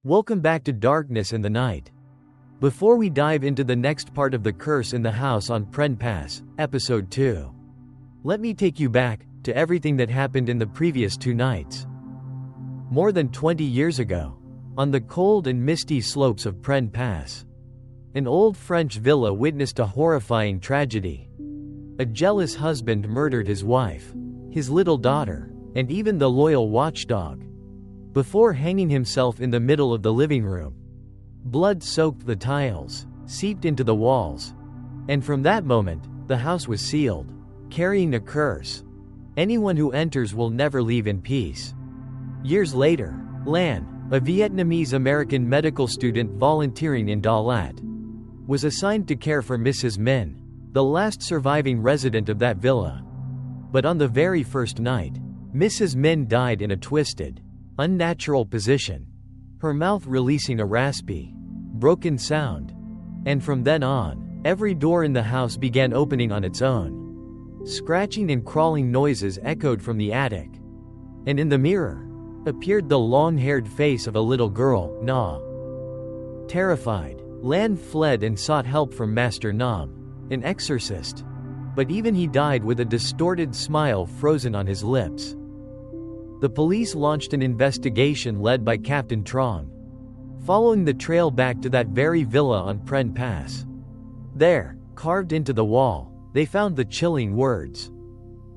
Welcome back to Darkness in the Night. Before we dive into the next part of The Curse in the House on Prenn Pass, Episode 2, let me take you back to everything that happened in the previous 2 nights. More than 20 years ago, on the cold and misty slopes of Prenn Pass, an old French villa witnessed a horrifying tragedy. A jealous husband murdered his wife, his little daughter, and even the loyal watchdog, before hanging himself in the middle of the living room. Blood soaked the tiles, seeped into the walls, and from that moment, the house was sealed, carrying a curse. Anyone who enters will never leave in peace. Years later, Lan, a Vietnamese-American medical student volunteering in Dalat, was assigned to care for Mrs. Min, the last surviving resident of that villa. But on the very first night, Mrs. Min died in a twisted, unnatural position, her mouth releasing a raspy, broken sound. And from then on, every door in the house began opening on its own. Scratching and crawling noises echoed from the attic. And in the mirror appeared the long-haired face of a little girl, Na. Terrified, Lan fled and sought help from Master Nam, an exorcist. But even he died with a distorted smile frozen on his lips. The police launched an investigation led by Captain Trong, following the trail back to that very villa on Prenn Pass. There, carved into the wall, they found the chilling words,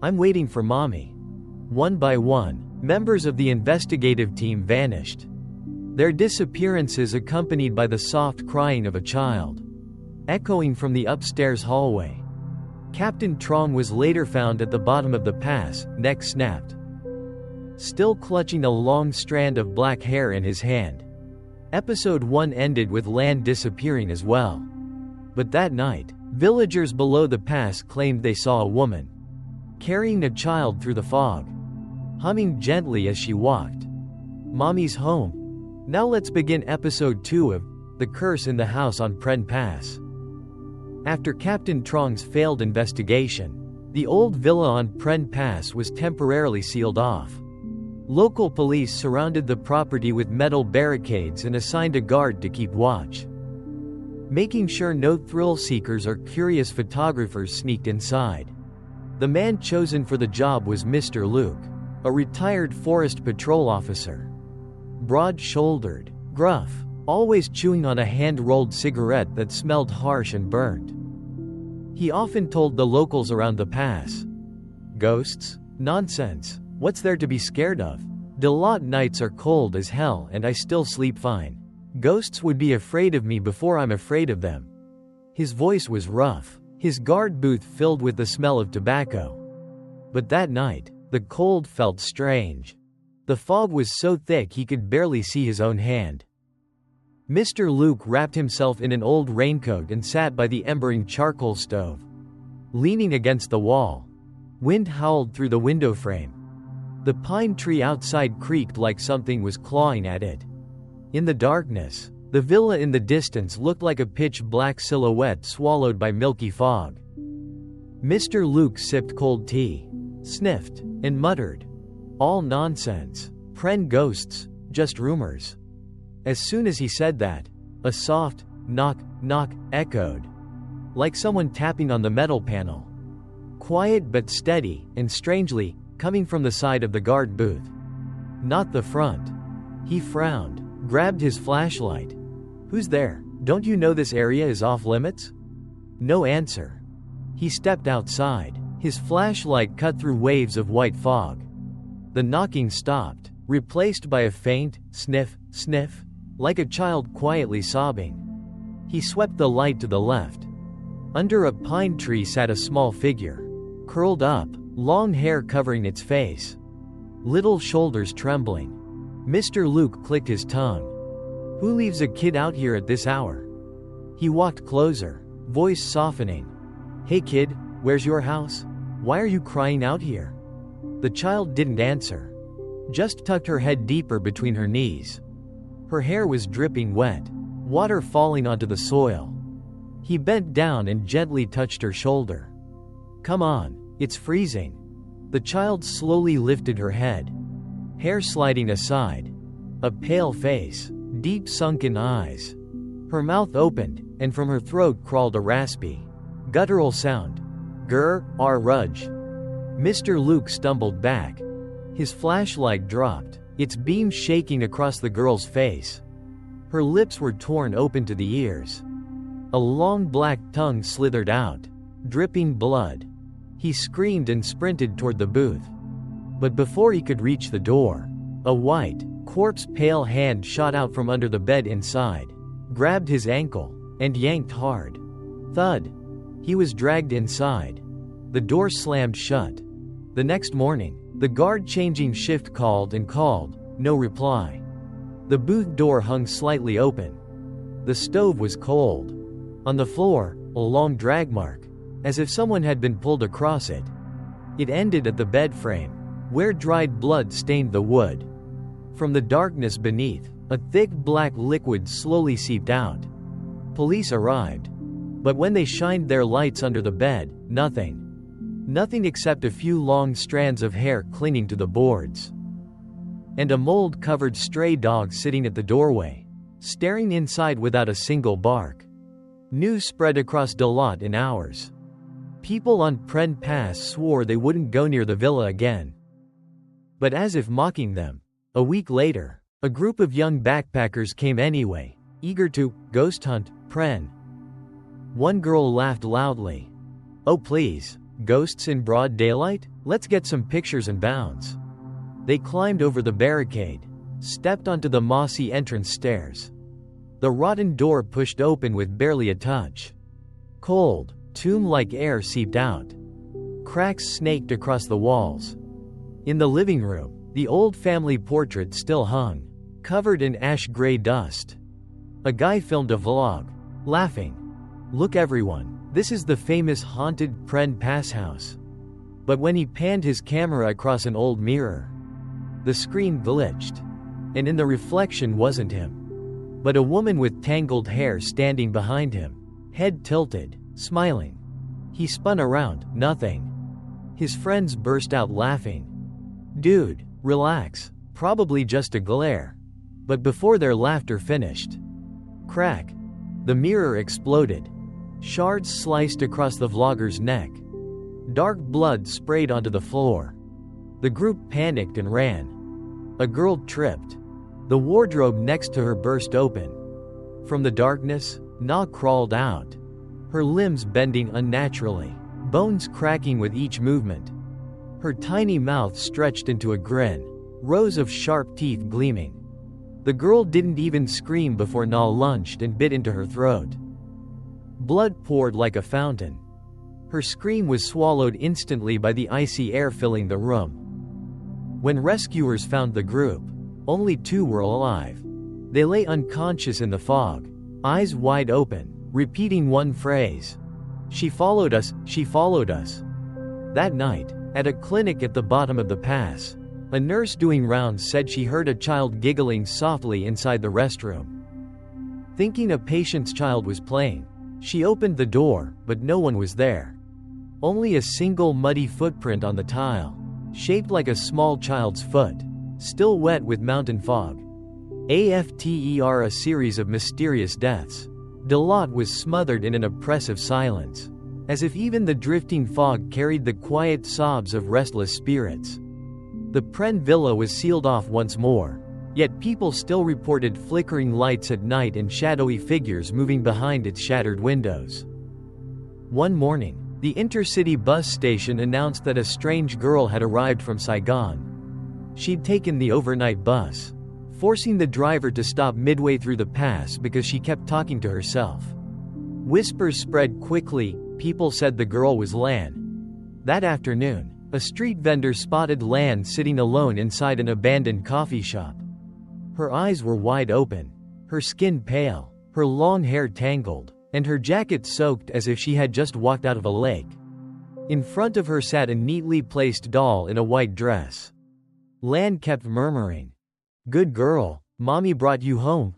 "I'm waiting for mommy." One by one, members of the investigative team vanished, their disappearances accompanied by the soft crying of a child, echoing from the upstairs hallway. Captain Trong was later found at the bottom of the pass, neck snapped, still clutching a long strand of black hair in his hand. Episode 1 ended with Lan disappearing as well. But that night, villagers below the pass claimed they saw a woman carrying a child through the fog, humming gently as she walked. Mommy's home. Now let's begin Episode 2 of The Curse in the House on Prenn Pass. After Captain Trong's failed investigation, the old villa on Prenn Pass was temporarily sealed off. Local police surrounded the property with metal barricades and assigned a guard to keep watch, making sure no thrill-seekers or curious photographers sneaked inside. The man chosen for the job was Mr. Luke, a retired forest patrol officer. Broad-shouldered, gruff, always chewing on a hand-rolled cigarette that smelled harsh and burnt. He often told the locals around the pass, "Ghosts? Nonsense. What's there to be scared of? Dalat nights are cold as hell and I still sleep fine. Ghosts would be afraid of me before I'm afraid of them." His voice was rough, his guard booth filled with the smell of tobacco. But that night, the cold felt strange. The fog was so thick he could barely see his own hand. Mr. Luke wrapped himself in an old raincoat and sat by the embering charcoal stove, leaning against the wall. Wind howled through the window frame. The pine tree outside creaked like something was clawing at it. In the darkness, the villa in the distance looked like a pitch-black silhouette swallowed by milky fog. Mr. Luke sipped cold tea, sniffed, and muttered, "All nonsense. Prenn ghosts, just rumors." As soon as he said that, a soft knock, knock echoed, like someone tapping on the metal panel. Quiet but steady, and strangely, coming from the side of the guard booth, not the front. He frowned, grabbed his flashlight. "Who's there? Don't you know this area is off limits?" No answer. He stepped outside, his flashlight cut through waves of white fog. The knocking stopped, replaced by a faint sniff, sniff, like a child quietly sobbing. He swept the light to the left. Under a pine tree sat a small figure, curled up, long hair covering its face, little shoulders trembling. Mr. Luke clicked his tongue. "Who leaves a kid out here at this hour?" He walked closer, voice softening. "Hey kid, where's your house? Why are you crying out here?" The child didn't answer, just tucked her head deeper between her knees. Her hair was dripping wet, water falling onto the soil. He bent down and gently touched her shoulder. "Come on. It's freezing." The child slowly lifted her head, hair sliding aside. A pale face, deep sunken eyes. Her mouth opened, and from her throat crawled a raspy, guttural sound. "Grr, R Rudge." Mr. Luke stumbled back. His flashlight dropped, its beam shaking across the girl's face. Her lips were torn open to the ears. A long black tongue slithered out, dripping blood. He screamed and sprinted toward the booth. But before he could reach the door, a white, corpse-pale hand shot out from under the bed inside, grabbed his ankle, and yanked hard. Thud. He was dragged inside. The door slammed shut. The next morning, the guard changing shift called and called, no reply. The booth door hung slightly open. The stove was cold. On the floor, a long drag mark, as if someone had been pulled across it. It ended at the bed frame, where dried blood stained the wood. From the darkness beneath, a thick black liquid slowly seeped out. Police arrived. But when they shined their lights under the bed, nothing. Nothing except a few long strands of hair clinging to the boards. And a mold-covered stray dog sitting at the doorway, staring inside without a single bark. News spread across Delot in hours. People on Prenn Pass swore they wouldn't go near the villa again. But as if mocking them, a week later, a group of young backpackers came anyway, eager to ghost hunt Prenn. One girl laughed loudly. "Oh please, ghosts in broad daylight? Let's get some pictures and bounce." They climbed over the barricade, stepped onto the mossy entrance stairs. The rotten door pushed open with barely a touch. Cold, tomb-like air seeped out. Cracks snaked across the walls. In the living room, the old family portrait still hung, covered in ash-gray dust. A guy filmed a vlog, laughing. "Look everyone, this is the famous haunted Prenn Pass house." But when he panned his camera across an old mirror, the screen glitched, and in the reflection wasn't him, but a woman with tangled hair standing behind him, head tilted, smiling. He spun around, nothing. His friends burst out laughing. "Dude, relax, probably just a glare." But before their laughter finished, crack, the mirror exploded. Shards sliced across the vlogger's neck. Dark blood sprayed onto the floor. The group panicked and ran. A girl tripped. The wardrobe next to her burst open. From the darkness, Na crawled out, her limbs bending unnaturally, bones cracking with each movement. Her tiny mouth stretched into a grin, rows of sharp teeth gleaming. The girl didn't even scream before Na lunged and bit into her throat. Blood poured like a fountain. Her scream was swallowed instantly by the icy air filling the room. When rescuers found the group, only 2 were alive. They lay unconscious in the fog, eyes wide open, repeating one phrase. "She followed us, she followed us." That night, at a clinic at the bottom of the pass, a nurse doing rounds said she heard a child giggling softly inside the restroom. Thinking a patient's child was playing, she opened the door, but no one was there. Only a single muddy footprint on the tile, shaped like a small child's foot, still wet with mountain fog. After a series of mysterious deaths, Delot was smothered in an oppressive silence, as if even the drifting fog carried the quiet sobs of restless spirits. The Prenn villa was sealed off once more, yet people still reported flickering lights at night and shadowy figures moving behind its shattered windows. One morning, the intercity bus station announced that a strange girl had arrived from Saigon. She'd taken the overnight bus, forcing the driver to stop midway through the pass because she kept talking to herself. Whispers spread quickly. People said the girl was Lan. That afternoon, a street vendor spotted Lan sitting alone inside an abandoned coffee shop. Her eyes were wide open, her skin pale, her long hair tangled, and her jacket soaked as if she had just walked out of a lake. In front of her sat a neatly placed doll in a white dress. Lan kept murmuring, "Good girl, mommy brought you home."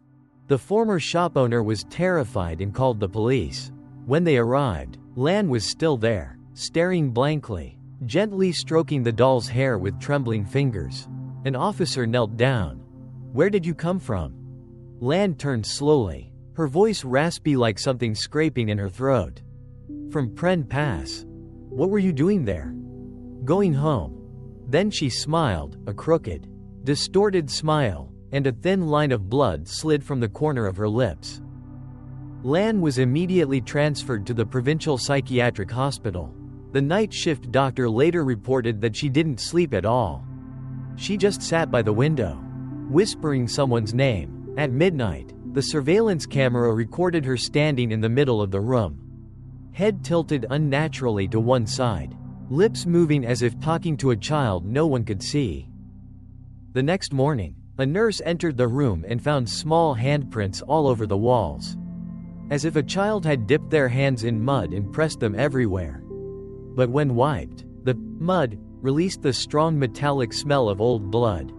The former shop owner was terrified and called the police. When they arrived, Lan was still there, staring blankly, gently stroking the doll's hair with trembling fingers. An officer knelt down. "Where did you come from?" Lan turned slowly, her voice raspy like something scraping in her throat. "From Prenn Pass. What were you doing there?" "Going home." Then she smiled, a crooked, distorted smile, and a thin line of blood slid from the corner of her lips. Lan was immediately transferred to the provincial psychiatric hospital. The night shift doctor later reported that she didn't sleep at all. She just sat by the window, whispering someone's name. At midnight, the surveillance camera recorded her standing in the middle of the room, head tilted unnaturally to one side, lips moving as if talking to a child no one could see. The next morning, a nurse entered the room and found small handprints all over the walls, as if a child had dipped their hands in mud and pressed them everywhere. But when wiped, the mud released the strong metallic smell of old blood.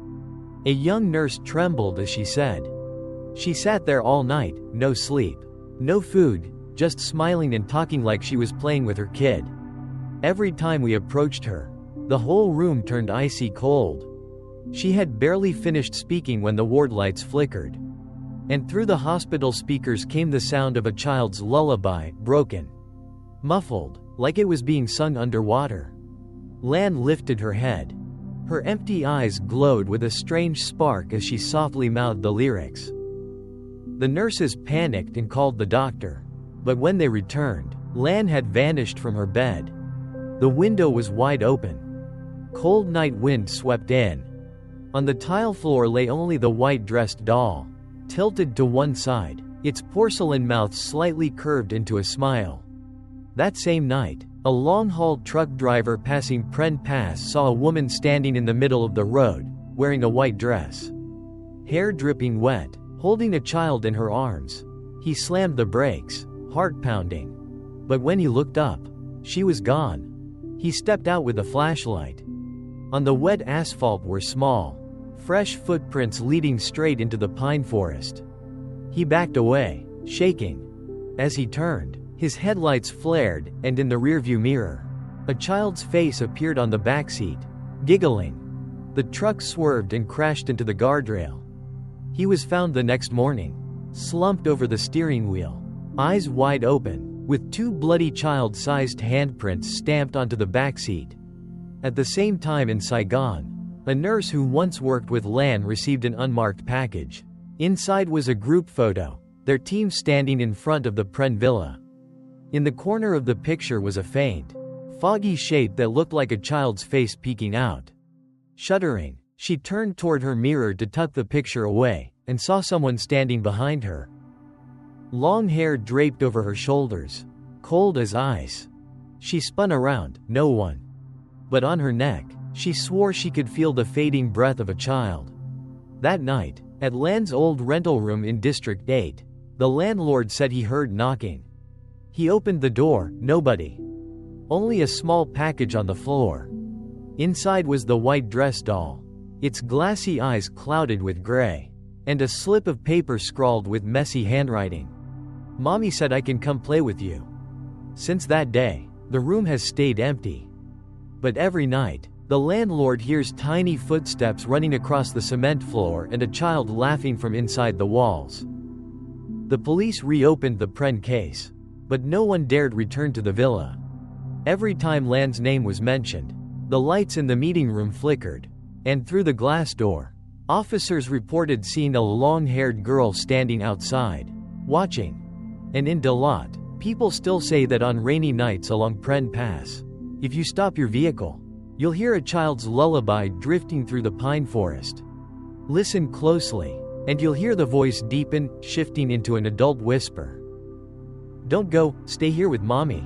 A young nurse trembled as she said, "She sat there all night, no sleep, no food, just smiling and talking like she was playing with her kid. Every time we approached her, the whole room turned icy cold." She had barely finished speaking when the ward lights flickered, and through the hospital speakers came the sound of a child's lullaby, broken, muffled, like it was being sung underwater. Lan lifted her head. Her empty eyes glowed with a strange spark as she softly mouthed the lyrics. The nurses panicked and called the doctor, but when they returned, Lan had vanished from her bed. The window was wide open. Cold night wind swept in. On the tile floor lay only the white-dressed doll, tilted to one side, its porcelain mouth slightly curved into a smile. That same night, a long-haul truck driver passing Prenn Pass saw a woman standing in the middle of the road, wearing a white dress, hair dripping wet, holding a child in her arms. He slammed the brakes, heart pounding. But when he looked up, she was gone. He stepped out with a flashlight. On the wet asphalt were small, fresh footprints leading straight into the pine forest. He backed away, shaking. As he turned, his headlights flared, and in the rearview mirror, a child's face appeared on the backseat, giggling. The truck swerved and crashed into the guardrail. He was found the next morning, slumped over the steering wheel, eyes wide open, with two bloody child-sized handprints stamped onto the backseat. At the same time in Saigon, a nurse who once worked with Lan received an unmarked package. Inside was a group photo, their team standing in front of the Prenn Villa. In the corner of the picture was a faint, foggy shape that looked like a child's face peeking out. Shuddering, she turned toward her mirror to tuck the picture away, and saw someone standing behind her. Long hair draped over her shoulders, cold as ice. She spun around, no one. But on her neck, she swore she could feel the fading breath of a child. That night, at Lan's old rental room in District 8, the landlord said he heard knocking. He opened the door, nobody. Only a small package on the floor. Inside was the white dress doll, its glassy eyes clouded with gray, and a slip of paper scrawled with messy handwriting. "Mommy said I can come play with you." Since that day, the room has stayed empty. But every night, the landlord hears tiny footsteps running across the cement floor and a child laughing from inside the walls. The police reopened the Prenn case, but no one dared return to the villa. Every time Lan's name was mentioned, the lights in the meeting room flickered, and through the glass door, officers reported seeing a long-haired girl standing outside, watching. And in Dalat, people still say that on rainy nights along Prenn Pass, if you stop your vehicle, you'll hear a child's lullaby drifting through the pine forest. Listen closely, and you'll hear the voice deepen, shifting into an adult whisper. "Don't go, stay here with mommy."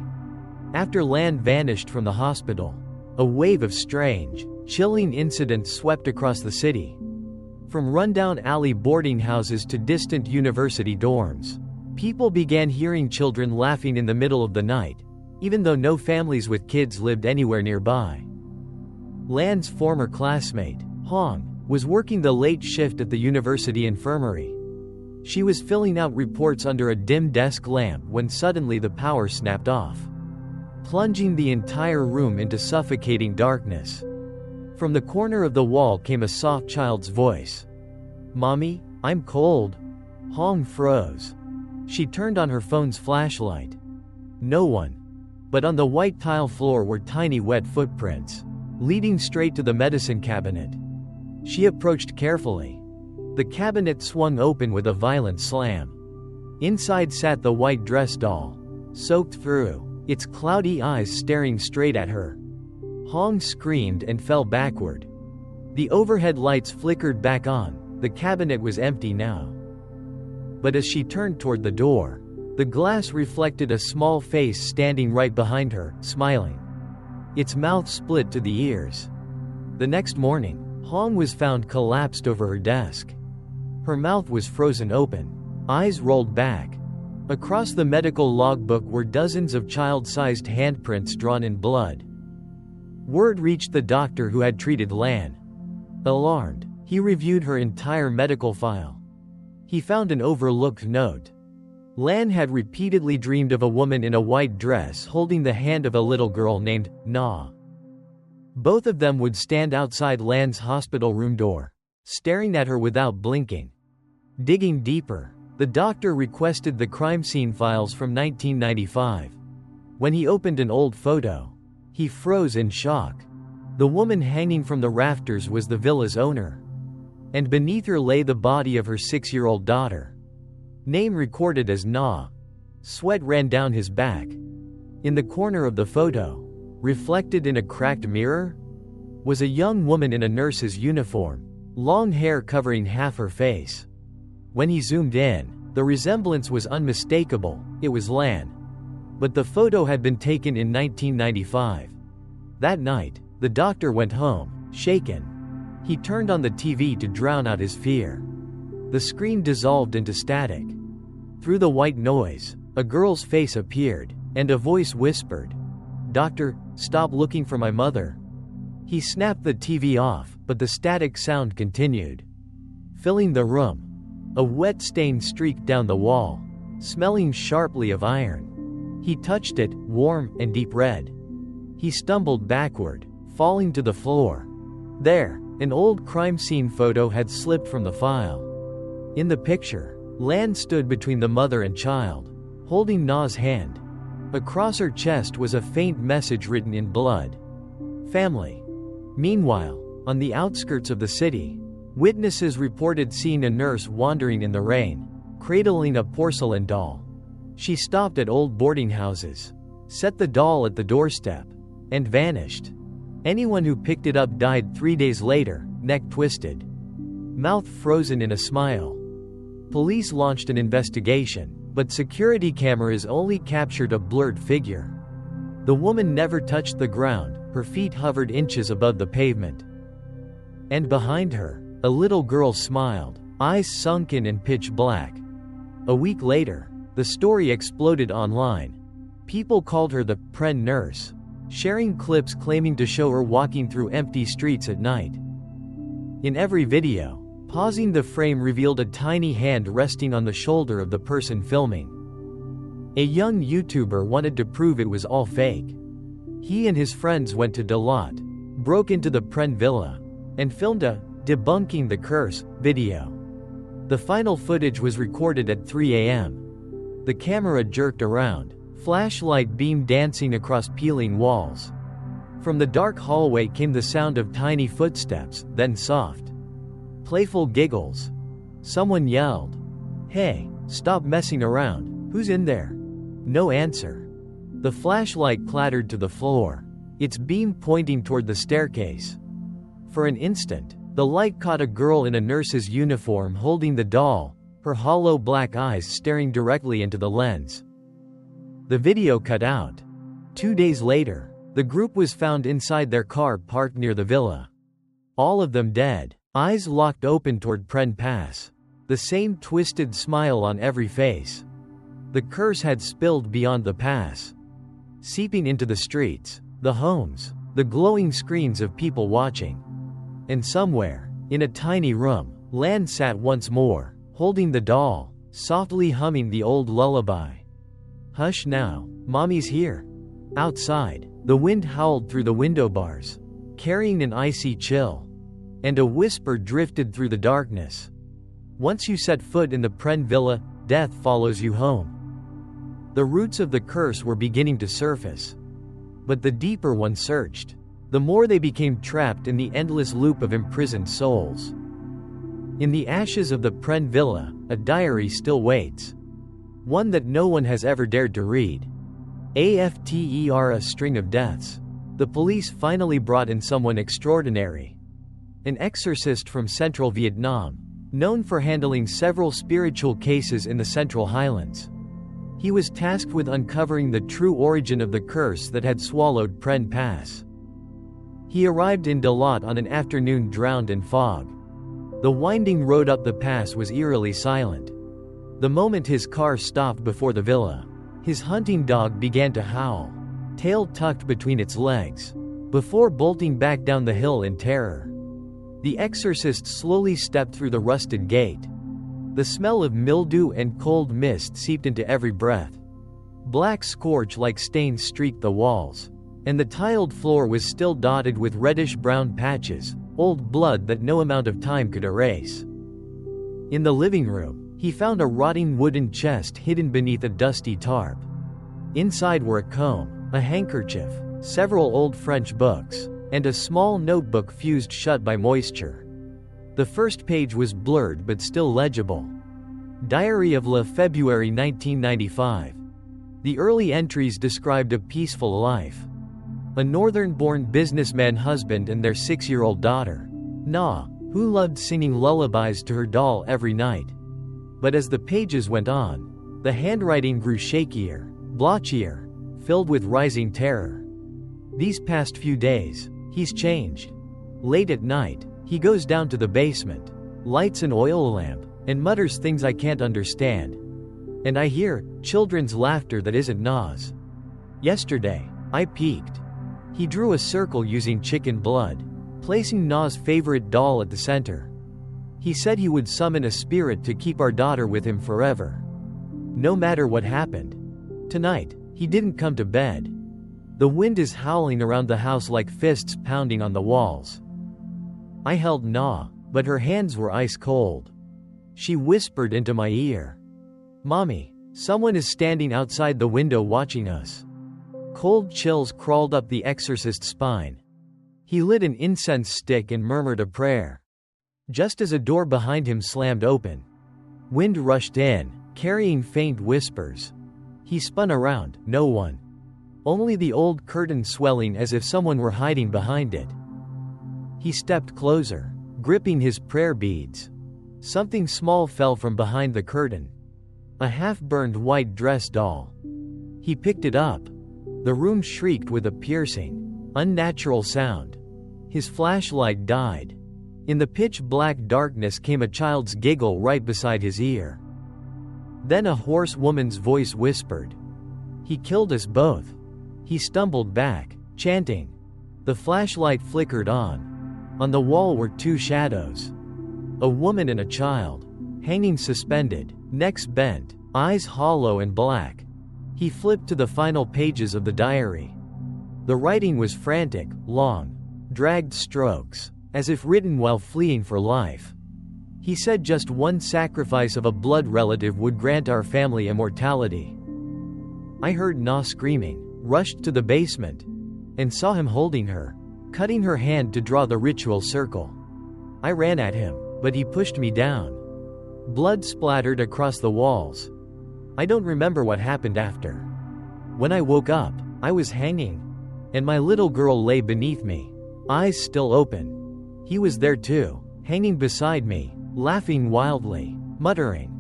After Lan vanished from the hospital, a wave of strange, chilling incidents swept across the city. From rundown alley boarding houses to distant university dorms, people began hearing children laughing in the middle of the night, even though no families with kids lived anywhere nearby. Lan's former classmate, Hong, was working the late shift at the university infirmary. She was filling out reports under a dim desk lamp when suddenly the power snapped off, plunging the entire room into suffocating darkness. From the corner of the wall came a soft child's voice. "Mommy, I'm cold." Hong froze. She turned on her phone's flashlight. No one. But on the white tile floor were tiny wet footprints, leading straight to the medicine cabinet. She approached carefully. The cabinet swung open with a violent slam. Inside sat the white dress doll, soaked through, its cloudy eyes staring straight at her. Hong screamed and fell backward. The overhead lights flickered back on. The cabinet was empty now. But as she turned toward the door, the glass reflected a small face standing right behind her, smiling. Its mouth split to the ears. The next morning, Hong was found collapsed over her desk. Her mouth was frozen open, eyes rolled back. Across the medical logbook were dozens of child-sized handprints drawn in blood. Word reached the doctor who had treated Lan. Alarmed, he reviewed her entire medical file. He found an overlooked note. Lan had repeatedly dreamed of a woman in a white dress holding the hand of a little girl named Na. Both of them would stand outside Lan's hospital room door, staring at her without blinking. Digging deeper, the doctor requested the crime scene files from 1995. When he opened an old photo, he froze in shock. The woman hanging from the rafters was the villa's owner. And beneath her lay the body of her 6-year-old daughter. Name recorded as Na. Sweat ran down his back. In the corner of the photo, reflected in a cracked mirror, was a young woman in a nurse's uniform, long hair covering half her face. When he zoomed in, the resemblance was unmistakable. It was Lan. But the photo had been taken in 1995. That night, the doctor went home, shaken. He turned on the TV to drown out his fear. The screen dissolved into static. Through the white noise, a girl's face appeared, and a voice whispered, "Doctor, stop looking for my mother." He snapped the TV off, but the static sound continued. Filling the room, a wet stain streaked down the wall, smelling sharply of iron. He touched it, warm and deep red. He stumbled backward, falling to the floor. There, an old crime scene photo had slipped from the file. In the picture, Lan stood between the mother and child, holding Na's hand. Across her chest was a faint message written in blood. Family. Meanwhile, on the outskirts of the city, witnesses reported seeing a nurse wandering in the rain, cradling a porcelain doll. She stopped at old boarding houses, set the doll at the doorstep, and vanished. Anyone who picked it up died 3 days later, neck twisted, mouth frozen in a smile. Police launched an investigation, but security cameras only captured a blurred figure. The woman never touched the ground, her feet hovered inches above the pavement. And behind her, a little girl smiled, eyes sunken and pitch black. A week later, the story exploded online. People called her the Prenn nurse, sharing clips claiming to show her walking through empty streets at night. In every video, pausing the frame revealed a tiny hand resting on the shoulder of the person filming. A young YouTuber wanted to prove it was all fake. He and his friends went to Dalat, broke into the Prenn villa, and filmed a "debunking the curse" video. The final footage was recorded at 3 a.m. The camera jerked around, flashlight beam dancing across peeling walls. From the dark hallway came the sound of tiny footsteps, then soft, playful giggles. Someone yelled, "Hey, stop messing around, who's in there?" No answer. The flashlight clattered to the floor, its beam pointing toward the staircase. For an instant, the light caught a girl in a nurse's uniform holding the doll, her hollow black eyes staring directly into the lens. The video cut out. 2 days later, the group was found inside their car parked near the villa. All of them dead, eyes locked open toward Prenn Pass. The same twisted smile on every face. The curse had spilled beyond the pass, seeping into the streets, the homes, the glowing screens of people watching. And somewhere, in a tiny room, Lan sat once more, holding the doll, softly humming the old lullaby. "Hush now, Mommy's here." Outside, the wind howled through the window bars, carrying an icy chill. And a whisper drifted through the darkness. Once you set foot in the Prenn villa, death follows you home. The roots of the curse were beginning to surface. But the deeper one searched, the more they became trapped in the endless loop of imprisoned souls. In the ashes of the Prenn villa, a diary still waits. One that no one has ever dared to read. After a string of deaths, the police finally brought in someone extraordinary. An exorcist from central Vietnam, known for handling several spiritual cases in the Central Highlands. He was tasked with uncovering the true origin of the curse that had swallowed Prenn Pass. He arrived in Dalat on an afternoon drowned in fog. The winding road up the pass was eerily silent. The moment his car stopped before the villa, his hunting dog began to howl, tail tucked between its legs, before bolting back down the hill in terror. The exorcist slowly stepped through the rusted gate. The smell of mildew and cold mist seeped into every breath. Black scorch-like stains streaked the walls, and the tiled floor was still dotted with reddish-brown patches, old blood that no amount of time could erase. In the living room, he found a rotting wooden chest hidden beneath a dusty tarp. Inside were a comb, a handkerchief, several old French books, and a small notebook fused shut by moisture. The first page was blurred but still legible. Diary of Le February 1995. The early entries described a peaceful life. A northern-born businessman husband and their 6-year-old daughter, Na, who loved singing lullabies to her doll every night. But as the pages went on, the handwriting grew shakier, blotchier, filled with rising terror. These past few days, he's changed. Late at night, he goes down to the basement, lights an oil lamp, and mutters things I can't understand. And I hear children's laughter that isn't Na's. Yesterday, I peeked. He drew a circle using chicken blood, placing Na's favorite doll at the center. He said he would summon a spirit to keep our daughter with him forever. No matter what happened. Tonight, he didn't come to bed. The wind is howling around the house like fists pounding on the walls. I held Na, but her hands were ice cold. She whispered into my ear, "Mommy, someone is standing outside the window watching us." Cold chills crawled up the exorcist's spine. He lit an incense stick and murmured a prayer. Just as a door behind him slammed open, wind rushed in, carrying faint whispers. He spun around, no one. Only the old curtain swelling as if someone were hiding behind it. He stepped closer, gripping his prayer beads. Something small fell from behind the curtain. A half-burned white dress doll. He picked it up. The room shrieked with a piercing, unnatural sound. His flashlight died. In the pitch-black darkness came a child's giggle right beside his ear. Then a hoarse woman's voice whispered, "He killed us both." He stumbled back, chanting. The flashlight flickered on. On the wall were two shadows. A woman and a child, hanging suspended, necks bent, eyes hollow and black. He flipped to the final pages of the diary. The writing was frantic, long, dragged strokes, as if written while fleeing for life. He said just one sacrifice of a blood relative would grant our family immortality. I heard Na screaming, rushed to the basement, and saw him holding her, cutting her hand to draw the ritual circle. I ran at him, but he pushed me down. Blood splattered across the walls. I don't remember what happened after. When I woke up, I was hanging, and my little girl lay beneath me, eyes still open. He was there too, hanging beside me, laughing wildly, muttering,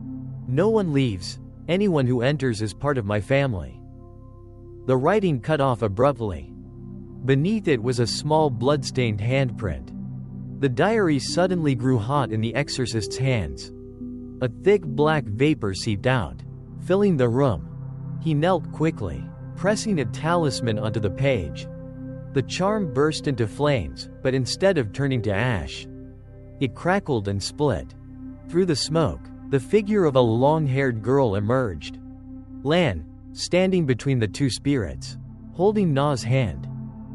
"No one leaves. Anyone who enters is part of my family." The writing cut off abruptly. Beneath it was a small blood-stained handprint. The diary suddenly grew hot in the exorcist's hands. A thick black vapor seeped out, filling the room. He knelt quickly, pressing a talisman onto the page. The charm burst into flames, but instead of turning to ash, it crackled and split. Through the smoke, the figure of a long-haired girl emerged. Lan, standing between the two spirits, holding Na's hand.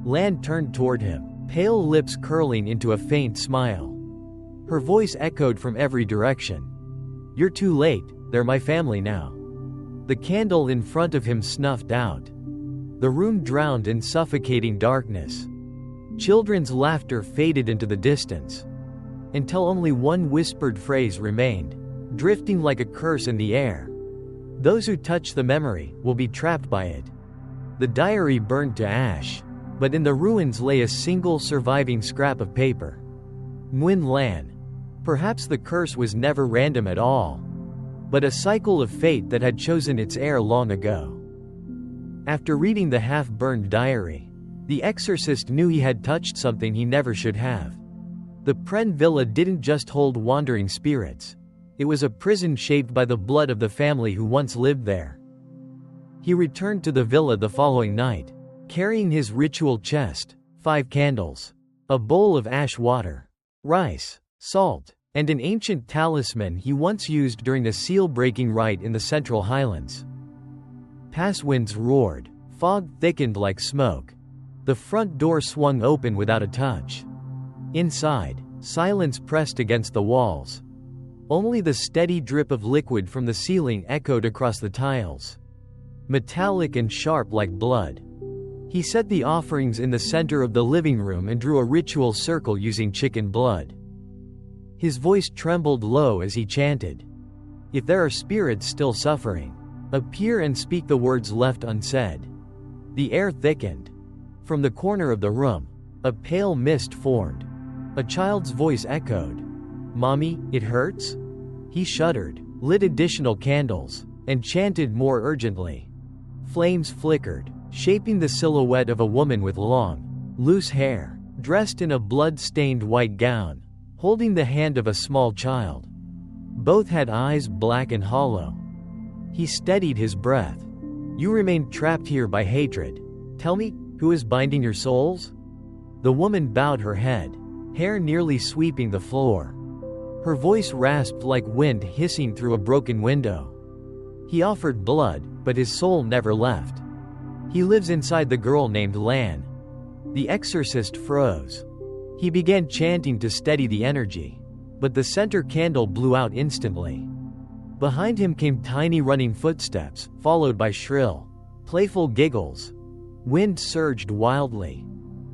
Lan turned toward him, pale lips curling into a faint smile. Her voice echoed from every direction. You're too late, they're my family now." The candle in front of him snuffed out. The room drowned in suffocating darkness. Children's laughter faded into the distance, until only one whispered phrase remained, drifting like a curse in the air. "Those who touch the memory will be trapped by it." The diary burned to ash, but in the ruins lay a single surviving scrap of paper. Nguyen Lan. Perhaps the curse was never random at all, but a cycle of fate that had chosen its heir long ago. After reading the half-burned diary, the exorcist knew he had touched something he never should have. The Prenn villa didn't just hold wandering spirits. It was a prison shaped by the blood of the family who once lived there. He returned to the villa the following night, carrying his ritual chest, 5 candles, a bowl of ash water, rice, salt, and an ancient talisman he once used during a seal-breaking rite in the Central Highlands. Pass winds roared, fog thickened like smoke. The front door swung open without a touch. Inside, silence pressed against the walls. Only the steady drip of liquid from the ceiling echoed across the tiles, metallic and sharp like blood. He set the offerings in the center of the living room and drew a ritual circle using chicken blood. His voice trembled low as he chanted, "If there are spirits still suffering, appear and speak the words left unsaid." The air thickened. From the corner of the room, a pale mist formed. A child's voice echoed, "Mommy, it hurts?" He shuddered, lit additional candles, and chanted more urgently. Flames flickered, shaping the silhouette of a woman with long, loose hair, dressed in a blood-stained white gown, holding the hand of a small child. Both had eyes black and hollow. He steadied his breath. "You remain trapped here by hatred. Tell me, who is binding your souls?" The woman bowed her head, hair nearly sweeping the floor. Her voice rasped like wind hissing through a broken window. He offered blood, but his soul never left. "He lives inside the girl named Lan." The exorcist froze. He began chanting to steady the energy, but the center candle blew out instantly. Behind him came tiny running footsteps, followed by shrill, playful giggles. Wind surged wildly.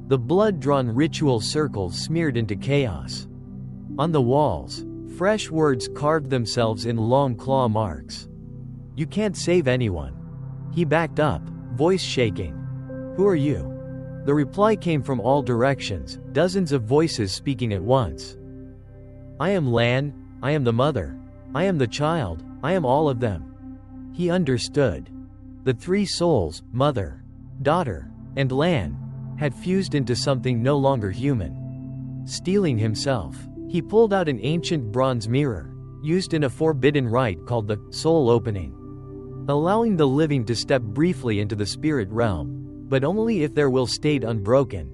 The blood-drawn ritual circles smeared into chaos. On the walls, fresh words carved themselves in long claw marks. "You can't save anyone." He backed up, voice shaking. "Who are you?" The reply came from all directions, dozens of voices speaking at once. "I am Lan, I am the mother. I am the child, I am all of them." He understood. The 3 souls, mother, daughter, and Lan, had fused into something no longer human. Steeling himself, he pulled out an ancient bronze mirror, used in a forbidden rite called the soul opening, allowing the living to step briefly into the spirit realm, but only if their will stayed unbroken.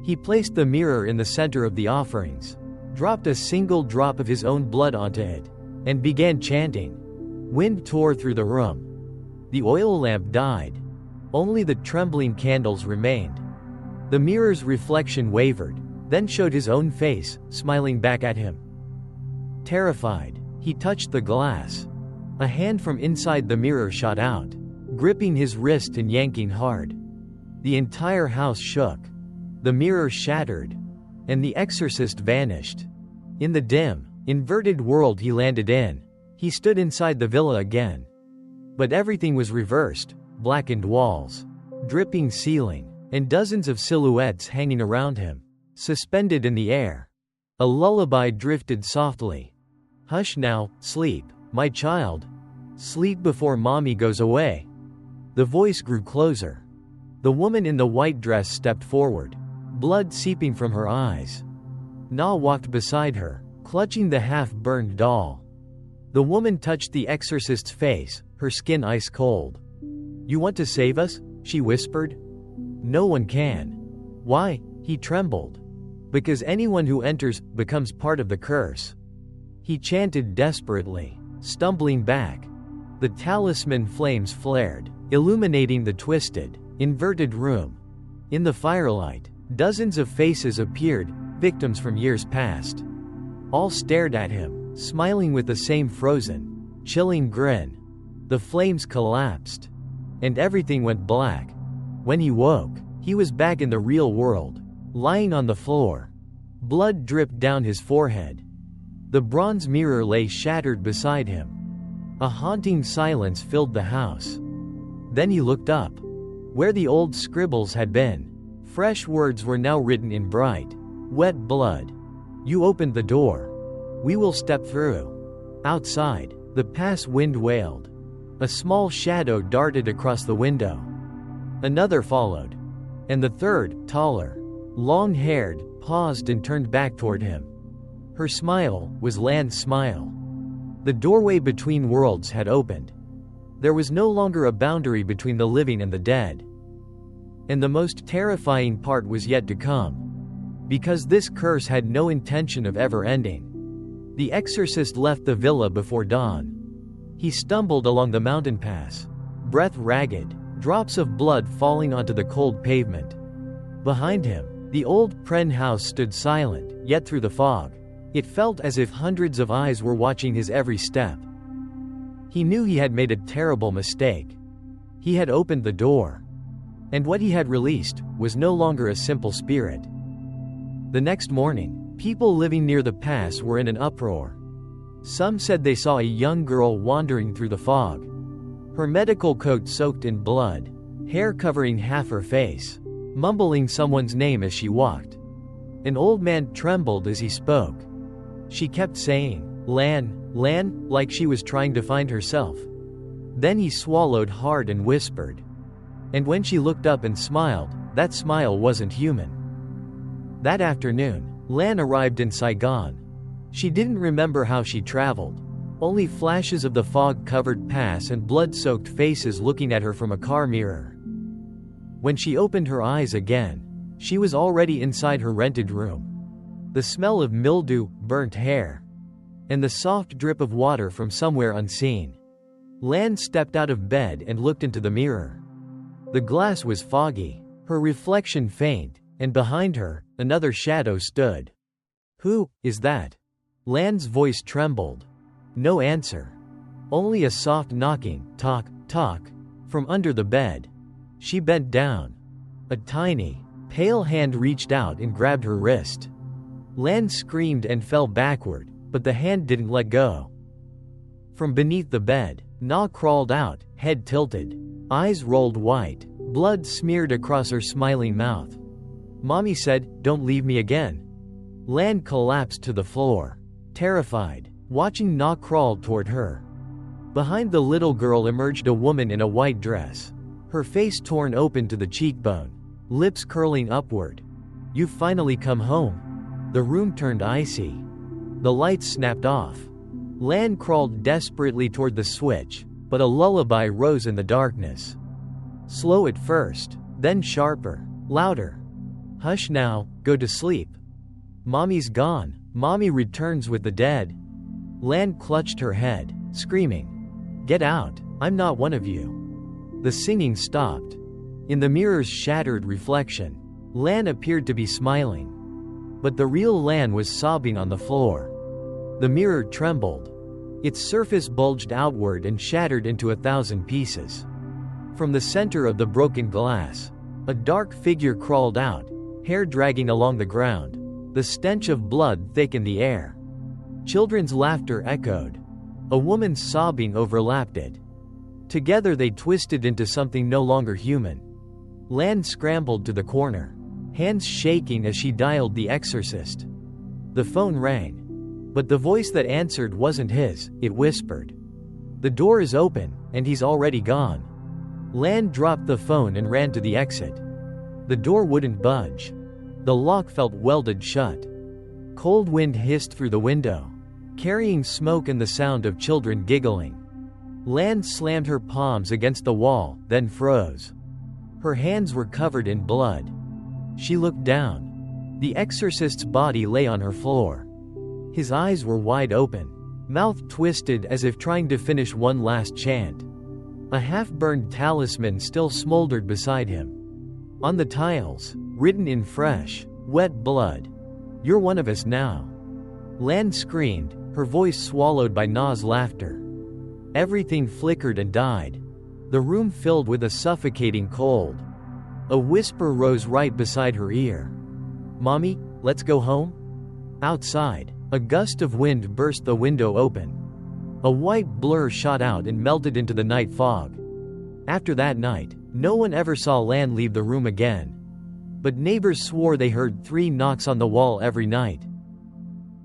He placed the mirror in the center of the offerings, dropped a single drop of his own blood onto it, and began chanting. Wind tore through the room. The oil lamp died. Only the trembling candles remained. The mirror's reflection wavered, then showed his own face, smiling back at him. Terrified, he touched the glass. A hand from inside the mirror shot out, gripping his wrist and yanking hard. The entire house shook. The mirror shattered, and the exorcist vanished. In the dim, inverted world he landed in, he stood inside the villa again. But everything was reversed: blackened walls, dripping ceiling, and dozens of silhouettes hanging around him, suspended in the air. A lullaby drifted softly. "Hush now, sleep, my child. Sleep before mommy goes away." The voice grew closer. The woman in the white dress stepped forward, blood seeping from her eyes. Na walked beside her, clutching the half-burned doll. The woman touched the exorcist's face, her skin ice cold. "You want to save us?" she whispered. "No one can." "Why?" He trembled. "Because anyone who enters becomes part of the curse." He chanted desperately, stumbling back. The talisman flames flared, illuminating the twisted, inverted room. In the firelight, dozens of faces appeared, victims from years past. All stared at him, smiling with the same frozen, chilling grin. The flames collapsed, and everything went black. When he woke, he was back in the real world, lying on the floor. Blood dripped down his forehead. The bronze mirror lay shattered beside him. A haunting silence filled the house. Then he looked up. Where the old scribbles had been, fresh words were now written in bright, wet blood. You opened the door. We will step through. Outside, the pass wind wailed. A small shadow darted across the window. Another followed. And the third, taller, long-haired, paused and turned back toward him. Her smile was Lan's smile. The doorway between worlds had opened. There was no longer a boundary between the living and the dead. And the most terrifying part was yet to come. Because this curse had no intention of ever ending. The exorcist left the villa before dawn. He stumbled along the mountain pass, breath ragged, drops of blood falling onto the cold pavement. Behind him, the old Prenn house stood silent, yet through the fog, it felt as if hundreds of eyes were watching his every step. He knew he had made a terrible mistake. He had opened the door. And what he had released was no longer a simple spirit. The next morning, people living near the pass were in an uproar. Some said they saw a young girl wandering through the fog. Her medical coat soaked in blood, hair covering half her face, mumbling someone's name as she walked. An old man trembled as he spoke. She kept saying, "Lan, Lan," like she was trying to find herself. Then he swallowed hard and whispered. And when she looked up and smiled, that smile wasn't human. That afternoon, Lan arrived in Saigon. She didn't remember how she traveled. Only flashes of the fog-covered pass and blood-soaked faces looking at her from a car mirror. When she opened her eyes again, she was already inside her rented room. The smell of mildew, burnt hair, and the soft drip of water from somewhere unseen. Lan stepped out of bed and looked into the mirror. The glass was foggy, her reflection faint, and behind her, another shadow stood. "Who is that?" Lan's voice trembled. No answer. Only a soft knocking, tock, tock, from under the bed. She bent down. A tiny, pale hand reached out and grabbed her wrist. Lan screamed and fell backward, but the hand didn't let go. From beneath the bed, Na crawled out, head tilted. Eyes rolled white, blood smeared across her smiling mouth. Mommy said, "Don't leave me again." Lan collapsed to the floor, terrified, watching Na crawl toward her. Behind the little girl emerged a woman in a white dress, her face torn open to the cheekbone, lips curling upward. "You've finally come home." The room turned icy. The lights snapped off. Lan crawled desperately toward the switch, but a lullaby rose in the darkness. Slow at first, then sharper, louder. "Hush now, go to sleep. Mommy's gone, Mommy returns with the dead." Lan clutched her head, screaming, "Get out, I'm not one of you." The singing stopped. In the mirror's shattered reflection, Lan appeared to be smiling. But the real Lan was sobbing on the floor. The mirror trembled. Its surface bulged outward and shattered into 1,000 pieces. From the center of the broken glass, a dark figure crawled out, hair dragging along the ground. The stench of blood thickened the air. Children's laughter echoed. A woman's sobbing overlapped it. Together they twisted into something no longer human. Lan scrambled to the corner, hands shaking as she dialed the exorcist. The phone rang. But the voice that answered wasn't his, it whispered. "The door is open, and he's already gone." Lan dropped the phone and ran to the exit. The door wouldn't budge. The lock felt welded shut. Cold wind hissed through the window, carrying smoke and the sound of children giggling. Lan slammed her palms against the wall, then froze. Her hands were covered in blood. She looked down. The exorcist's body lay on her floor. His eyes were wide open, mouth twisted as if trying to finish one last chant. A half-burned talisman still smoldered beside him. On the tiles, written in fresh, wet blood, "You're one of us now." Lan screamed, her voice swallowed by Na's laughter. Everything flickered and died. The room filled with a suffocating cold. A whisper rose right beside her ear. "Mommy, let's go home?" Outside, a gust of wind burst the window open. A white blur shot out and melted into the night fog. After that night, no one ever saw Lan leave the room again. But neighbors swore they heard 3 knocks on the wall every night,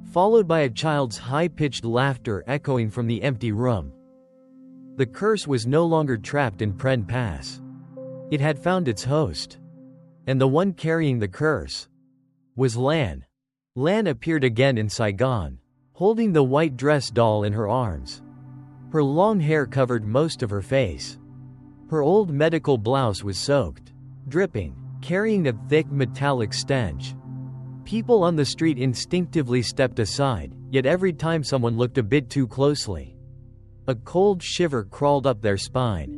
followed by a child's high-pitched laughter echoing from the empty room. The curse was no longer trapped in Prenn Pass. It had found its host. And the one carrying the curse was Lan. Lan appeared again in Saigon, holding the white dress doll in her arms. Her long hair covered most of her face. Her old medical blouse was soaked, dripping, carrying a thick metallic stench. People on the street instinctively stepped aside, yet every time someone looked a bit too closely, a cold shiver crawled up their spine.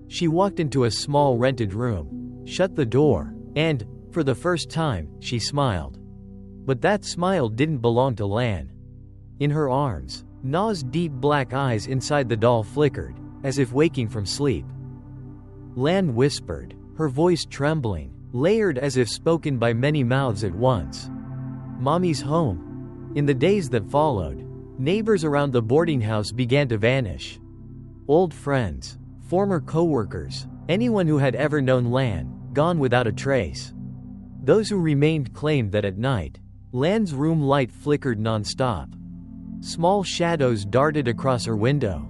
She walked into a small rented room, shut the door, and, for the first time, she smiled. But that smile didn't belong to Lan. In her arms, Na's deep black eyes inside the doll flickered, as if waking from sleep. Lan whispered, her voice trembling, layered as if spoken by many mouths at once. "Mommy's home." In the days that followed, neighbors around the boarding house began to vanish. Old friends, former co-workers, anyone who had ever known Lan, gone without a trace. Those who remained claimed that at night, Lan's room light flickered non-stop. Small shadows darted across her window,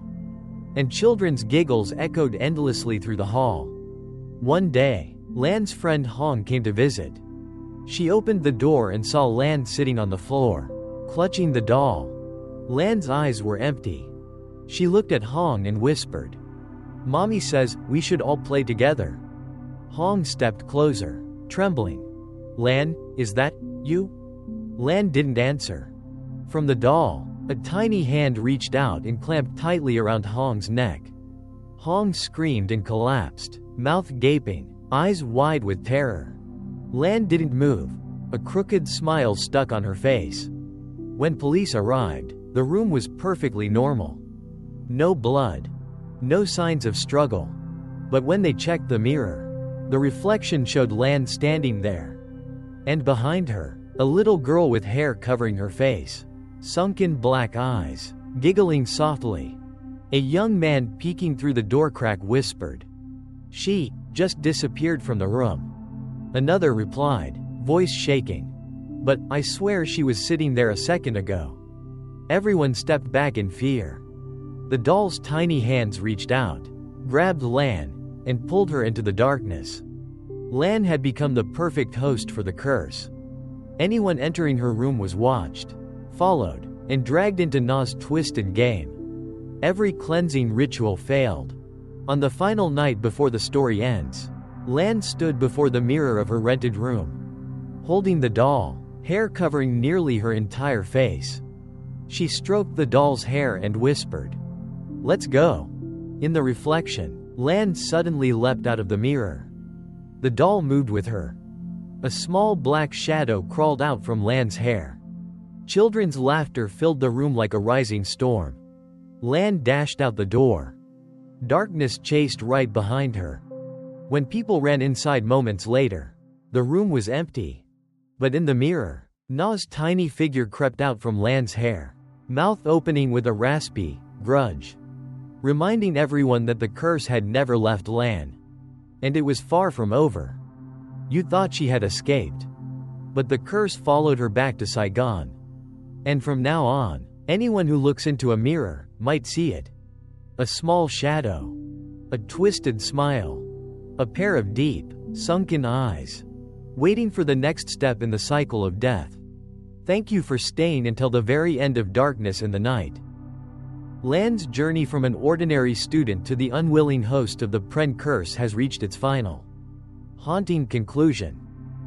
and children's giggles echoed endlessly through the hall. One day, Lan's friend Hong came to visit. She opened the door and saw Lan sitting on the floor, clutching the doll. Lan's eyes were empty. She looked at Hong and whispered, "Mommy says we should all play together." Hong stepped closer, trembling. "Lan, is that you?" Lan didn't answer. From the doll, a tiny hand reached out and clamped tightly around Hong's neck. Hong screamed and collapsed, mouth gaping, eyes wide with terror. Lan didn't move. A crooked smile stuck on her face. When police arrived, the room was perfectly normal. No blood. No signs of struggle. But when they checked the mirror, the reflection showed Lan standing there. And behind her, a little girl with hair covering her face, sunken black eyes, giggling softly. A young man peeking through the door crack whispered, "She just disappeared from the room." Another replied, voice shaking, "But I swear she was sitting there a second ago." Everyone stepped back in fear. The doll's tiny hands reached out, grabbed Lan, and pulled her into the darkness. Lan had become the perfect host for the curse. Anyone entering her room was watched, followed, and dragged into Na's twisted game. Every cleansing ritual failed. On the final night before the story ends, Lan stood before the mirror of her rented room, holding the doll, hair covering nearly her entire face. She stroked the doll's hair and whispered, "Let's go." In the reflection, Lan suddenly leapt out of the mirror. The doll moved with her. A small black shadow crawled out from Lan's hair. Children's laughter filled the room like a rising storm. Lan dashed out the door. Darkness chased right behind her. When people ran inside moments later, the room was empty. But in the mirror, Na's tiny figure crept out from Lan's hair, mouth opening with a raspy grudge, reminding everyone that the curse had never left Lan. And it was far from over. You thought she had escaped. But the curse followed her back to Saigon. And from now on, anyone who looks into a mirror might see it. A small shadow. A twisted smile. A pair of deep, sunken eyes, waiting for the next step in the cycle of death. Thank you for staying until the very end of Darkness in the Night. Lan's journey from an ordinary student to the unwilling host of the Prenn curse has reached its final, haunting conclusion.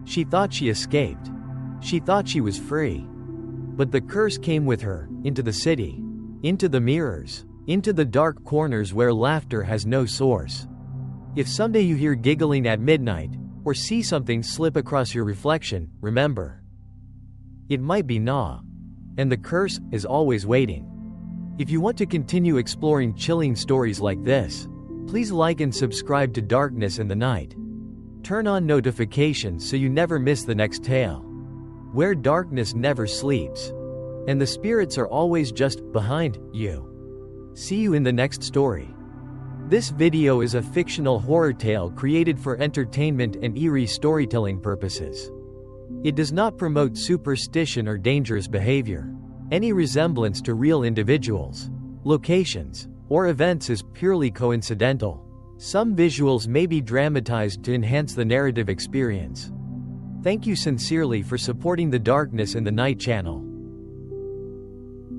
She thought she escaped. She thought she was free. But the curse came with her, into the city, into the mirrors, into the dark corners where laughter has no source. If someday you hear giggling at midnight, or see something slip across your reflection, remember. It might be Na. and the curse is always waiting. If you want to continue exploring chilling stories like this, please like and subscribe to Darkness in the Night. Turn on notifications so you never miss the next tale. Where darkness never sleeps, and the spirits are always just behind you. See you in the next story. This video is a fictional horror tale created for entertainment and eerie storytelling purposes. It does not promote superstition or dangerous behavior. Any resemblance to real individuals, locations, or events is purely coincidental. Some visuals may be dramatized to enhance the narrative experience. Thank you sincerely for supporting the Darkness in the Night channel.